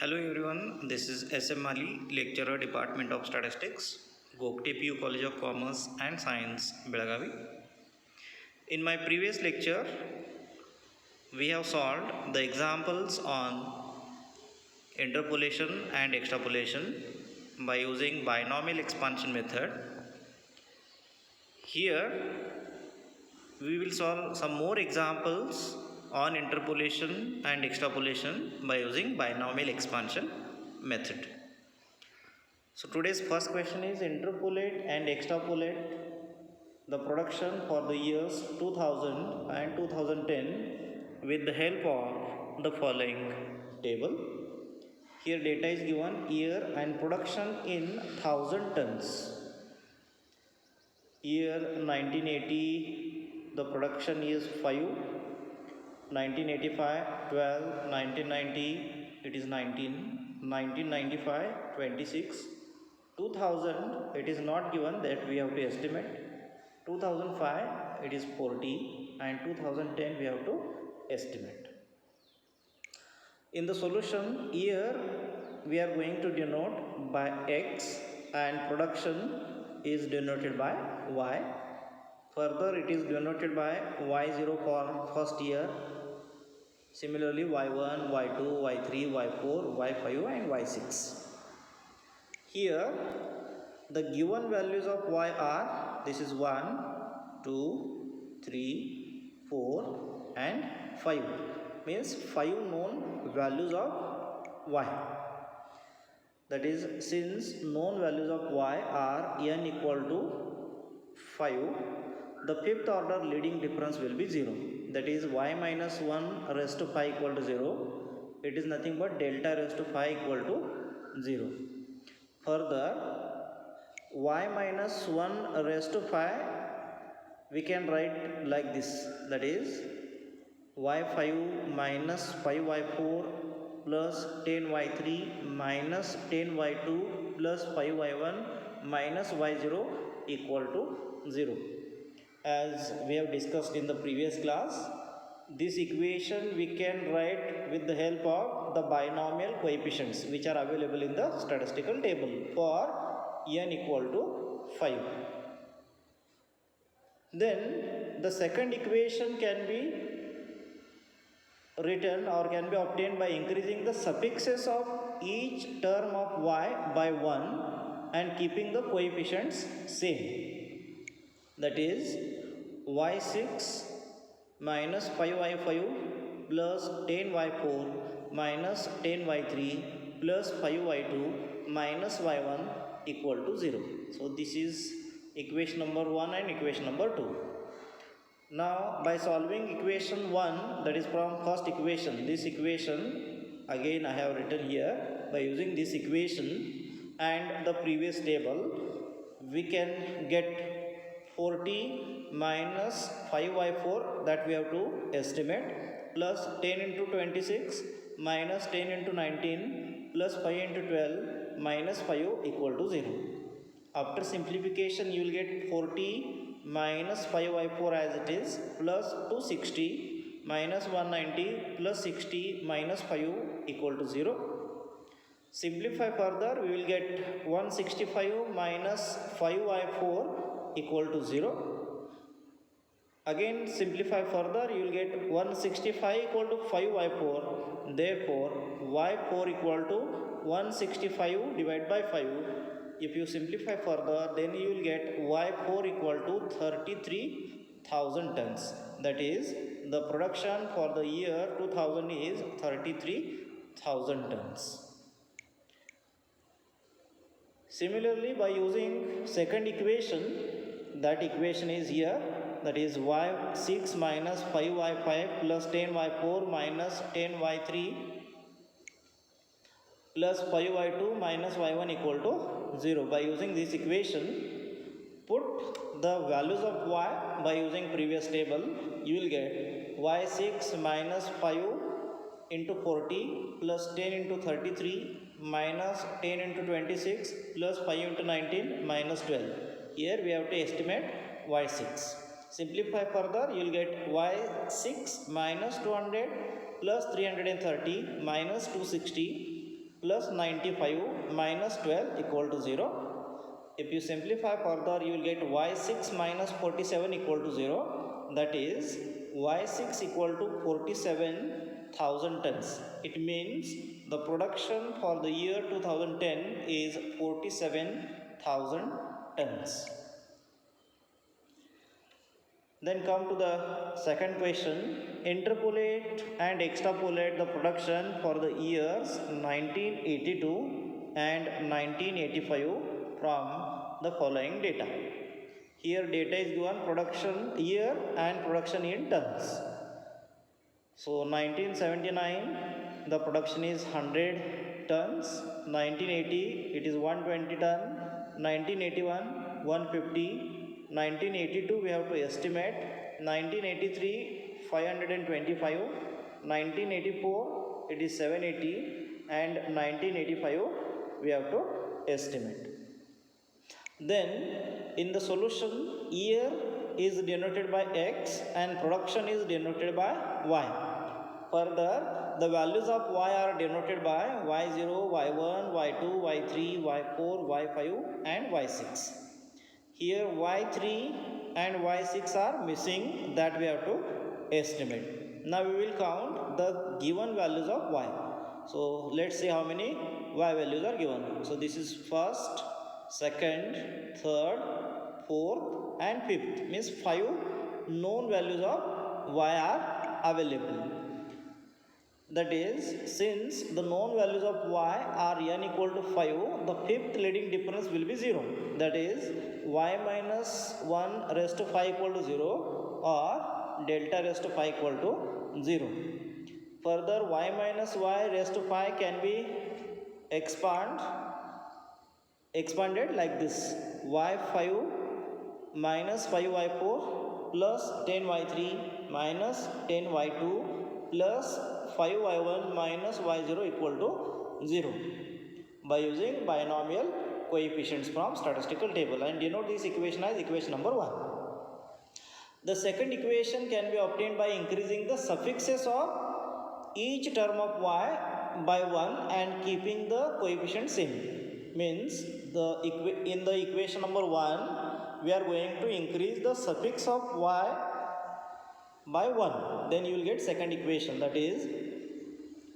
Hello everyone, this is SM Mali, lecturer Department of Statistics, Gokte PU College of Commerce and Science, Belagavi. In my previous lecture, we have solved the examples on interpolation and extrapolation by using binomial expansion method. Here, we will solve some more examples on interpolation and extrapolation by using binomial expansion method. So today's first question is interpolate and extrapolate the production for the years 2000 and 2010 with the help of the following table. Here data is given year and production in 1000 tons. Year 1980 the production is 5, 1985 12, 1990 it is 19, 1995 26, 2000 it is not given, that we have to estimate, 2005 it is 40 and 2010 we have to estimate. In the solution, year we are going to denote by X and production is denoted by Y. Further it is denoted by Y0 for first year. Similarly Y1, Y2, Y3, Y4, Y5 and Y6. Here the given values of Y are, this is 1, 2, 3, 4 and 5. Means 5 known values of Y. That is, since known values of Y are n equal to 5, the fifth order leading difference will be 0. That is, y minus 1 raised to 5 equal to 0. It is nothing but delta raised to 5 equal to 0. Further, y minus 1 raised to 5 we can write like this. That is, y5 minus 5y4 plus 10y3 minus 10y2 plus 5y1 minus y0 equal to 0. As we have discussed in the previous class, this equation we can write with the help of the binomial coefficients which are available in the statistical table for n equal to 5. Then the second equation can be written or can be obtained by increasing the suffixes of each term of y by 1 and keeping the coefficients same. That is, y6 minus 5y5 plus 10y4 minus 10y3 plus 5y2 minus y1 equal to 0. So this is equation number 1 and equation number 2. Now by solving equation 1, that is from first equation, this equation again I have written here, by using this equation and the previous table, we can get 40 minus 5y4, that we have to estimate, plus 10 into 26 minus 10 into 19 plus 5 into 12 minus 5 equal to 0. After simplification you will get 40 minus 5y4 as it is plus 260 minus 190 plus 60 minus 5 equal to 0. Simplify further, we will get 165 minus 5y4 equal to 0. Again simplify further, you will get 165 equal to 5y4. Therefore y4 equal to 165 divided by 5. If you simplify further, then you will get y4 equal to 33,000 tons. That is, the production for the year 2000 is 33,000 tons. Similarly, by using second equation, that equation is here, that is y6 minus 5y5 plus 10y4 minus 10y3 plus 5y2 minus y1 equal to 0. By using this equation, put the values of y by using previous table, you will get y6 minus 5 into 40 plus 10 into 33 minus 10 into 26 plus 5 into 19 minus 12. Here we have to estimate y6. Simplify further, you will get y6 minus 200 plus 330 minus 260 plus 95 minus 12 equal to 0. If you simplify further, you will get y6 minus 47 equal to 0. That is y6 equal to 47,000 tons. It means the production for the year 2010 is 47,000 tons. Then come to the second question. Interpolate and extrapolate the production for the years 1982 and 1985 from the following data. Here data is given production year and production in tons. So 1979 the production is 100 tons, 1980 it is 120 ton, 1981 150, 1982 we have to estimate, 1983 525, 1984 it is 780 and 1985 we have to estimate. Then in the solution, year is denoted by x and production is denoted by y. Further, the values of y are denoted by y0, y1, y2, y3, y4, y5 and y6. Here y3 and y6 are missing, that we have to estimate. Now we will count the given values of y. So let's see how many y values are given. So this is first, second, third, fourth and fifth, means 5 known values of y are available. That is, since the known values of y are n equal to 5, the fifth leading difference will be 0. That is, y minus 1 raised to 5 equal to 0 or delta raised to 5 equal to 0. Further, y minus y raised to 5 can be expanded like this: y5 minus 5y4 plus 10y3 minus 10y2 plus 5y1 minus y0 equal to 0 by using binomial coefficients from statistical table, and denote this equation as equation number 1. The second equation can be obtained by increasing the suffixes of each term of y by 1 and keeping the coefficient same. Means in the equation number 1 we are going to increase the suffix of y by 1, then you will get second equation, that is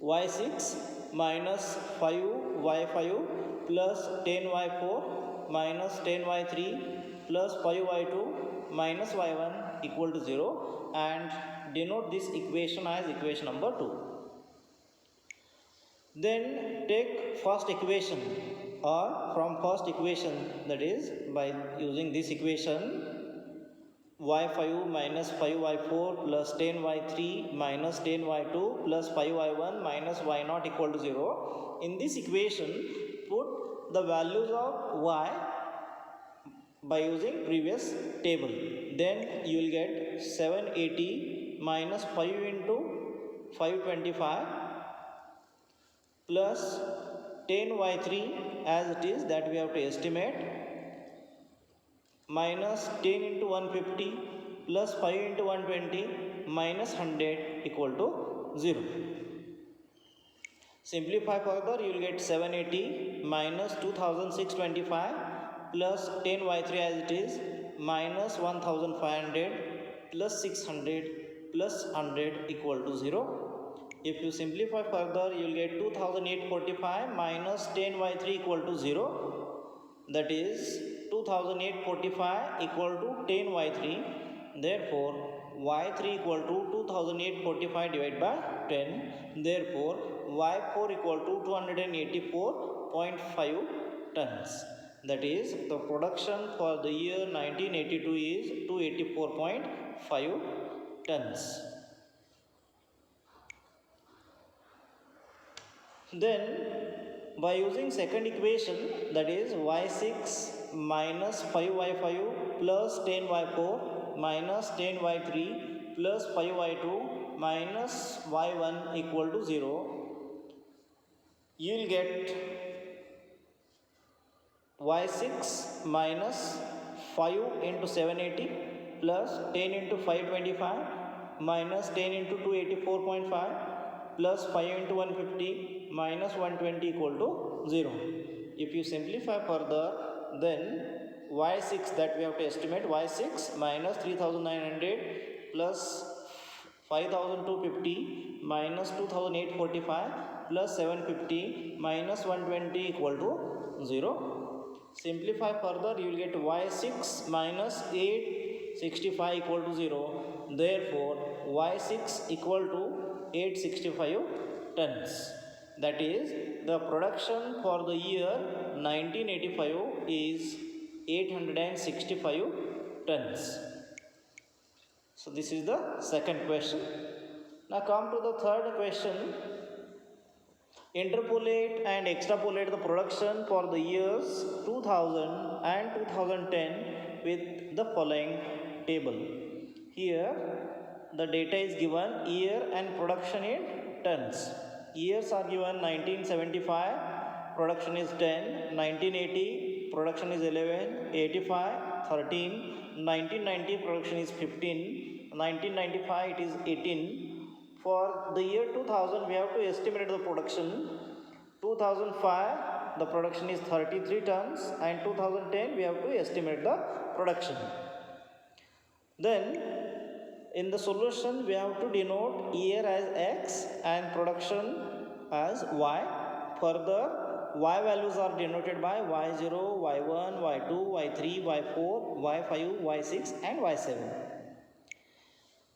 y6 minus 5y5 plus 10y4 minus 10y3 plus 5y2 minus y1 equal to 0, and denote this equation as equation number 2. Then take first equation, or from first equation, that is by using this equation y5 minus 5y4 plus 10y3 minus 10y2 plus 5y1 minus y0 equal to 0. In this equation, put the values of y by using previous table. Then you will get 780 minus 5 into 525 plus 10y3 as it is, that we have to estimate, minus 10 into 150 plus 5 into 120 minus 100 equal to 0. Simplify further, you will get 780 minus 2625 plus 10y3 as it is, minus 1500 plus 600 plus 100 equal to 0. If you simplify further, you will get 2845 minus 10y3 equal to 0. That is 2845 equal to 10y3. Therefore, y3 equal to 2845 divided by 10. Therefore, y4 equal to 284.5 tons. That is, the production for the year 1982 is 284.5 tons. Then, by using second equation, that is y6 minus 5y5 plus 10y4 minus 10y3 plus 5y2 minus y1 equal to 0, you will get y6 minus 5 into 780 plus 10 into 525 minus 10 into 284.5 plus 5 into 150 minus 120 equal to 0. If you simplify further, then y6 that we have to estimate, y6 minus 3900 plus 5250 minus 2845 plus 750 minus 120 equal to 0. Simplify further, you will get y6 minus 865 equal to 0. Therefore, y6 equal to 865 tons. That is, the production for the year 1985 is 865 tons. So this is the second question. Now come to the third question. Interpolate and extrapolate the production for the years 2000 and 2010 with the following table. Here the data is given, year and production in tons. Years are given 1975, production is 10, 1980, production is 11, 85, 13, 1990, production is 15, 1995, it is 18. For the year 2000, we have to estimate the production. 2005, the production is 33 tons, and 2010, we have to estimate the production. Then, in the solution, we have to denote year as X and production as Y. Further, Y values are denoted by Y0, Y1, Y2, Y3, Y4, Y5, Y6 and Y7.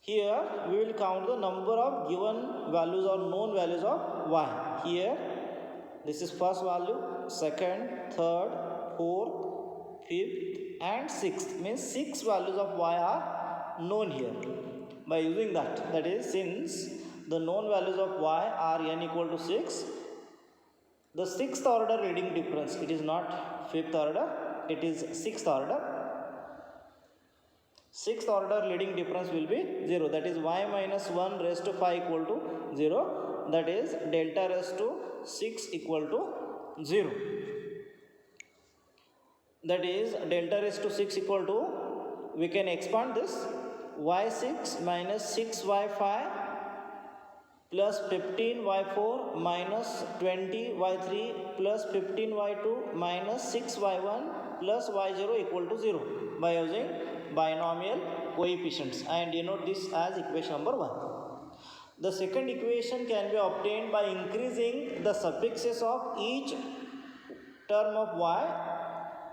Here we will count the number of given values or known values of Y. Here this is first value, second, third, fourth, fifth and sixth. Means 6 values of Y are known here. By using that is, since the known values of Y are n equal to 6, the 6th order reading difference, it is not 5th order, it is 6th order. 6th order leading difference will be 0. That is y minus 1 raised to 5 equal to 0. That is delta raised to 6 equal to 0. That is delta raised to 6 equal to, we can expand this, y6 minus 6y5 plus 15y4 minus 20y3 plus 15y2 minus 6y1 plus y0 equal to 0 by using binomial coefficients, and denote this as equation number 1. The second equation can be obtained by increasing the suffixes of each term of y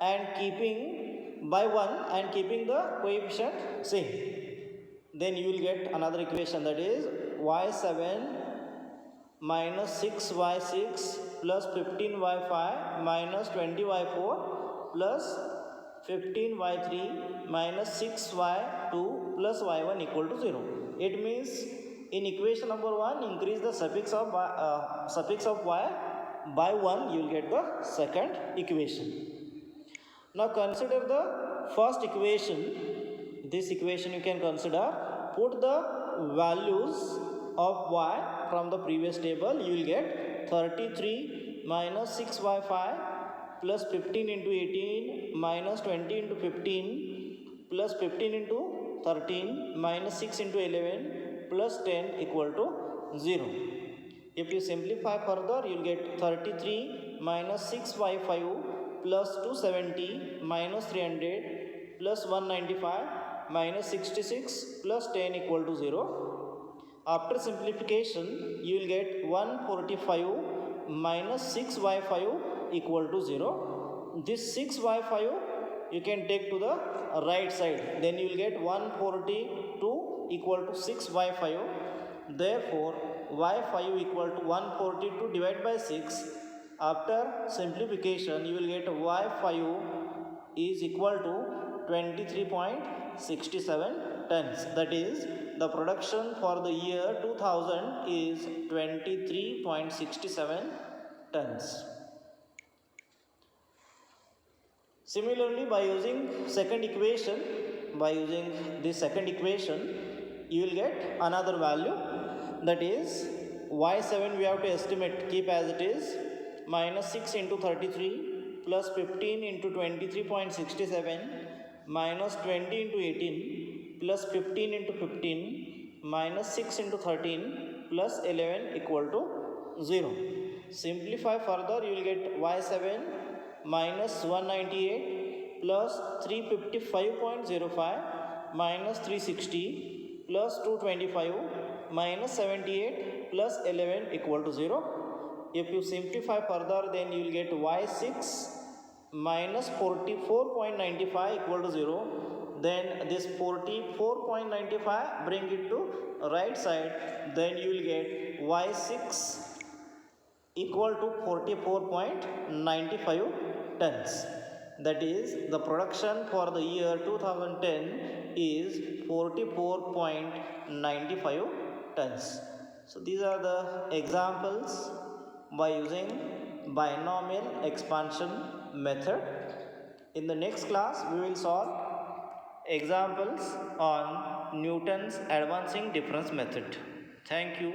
and keeping by 1 and keeping the coefficient same. Then you will get another equation, that is y7 minus 6y6 plus 15y5 minus 20y4 plus 15y3 minus 6y2 plus y1 equal to 0. It means in equation number 1, increase the suffix of y by 1, you will get the second equation. Now consider the first equation. This equation you can consider. Put the values of y from the previous table. You will get 33 minus 6y5 plus 15 into 18 minus 20 into 15 plus 15 into 13 minus 6 into 11 plus 10 equal to 0. If you simplify further, you will get 33 minus 6y5 plus 270 minus 300 plus 195 minus 66 plus 10 equal to 0. After simplification, you will get 145 minus 6y5 equal to 0. This 6y5 you can take to the right side. Then you will get 142 equal to 6y5. Therefore, y5 equal to 142 divided by 6. After simplification, you will get y5 is equal to 23.67 tons. That is, the production for the year 2000 is 23.67 tons. Similarly, by using this second equation, you will get another value, that is y7 we have to estimate, keep as it is, minus 6 into 33 plus 15 into 23.67 minus 20 into 18 plus 15 into 15 minus 6 into 13 plus 11 equal to 0. Simplify further, you will get y7 minus 198 plus 355.05 minus 360 plus 225 minus 78 plus 11 equal to 0. If you simplify further, then you will get y6 minus 44.95 equal to 0. Then this 44.95 bring it to right side, then you will get y6 equal to 44.95 tons. That is, the production for the year 2010 is 44.95 tons. So these are the examples by using binomial expansion method. In the next class, we will solve examples on Newton's advancing difference method. Thank you.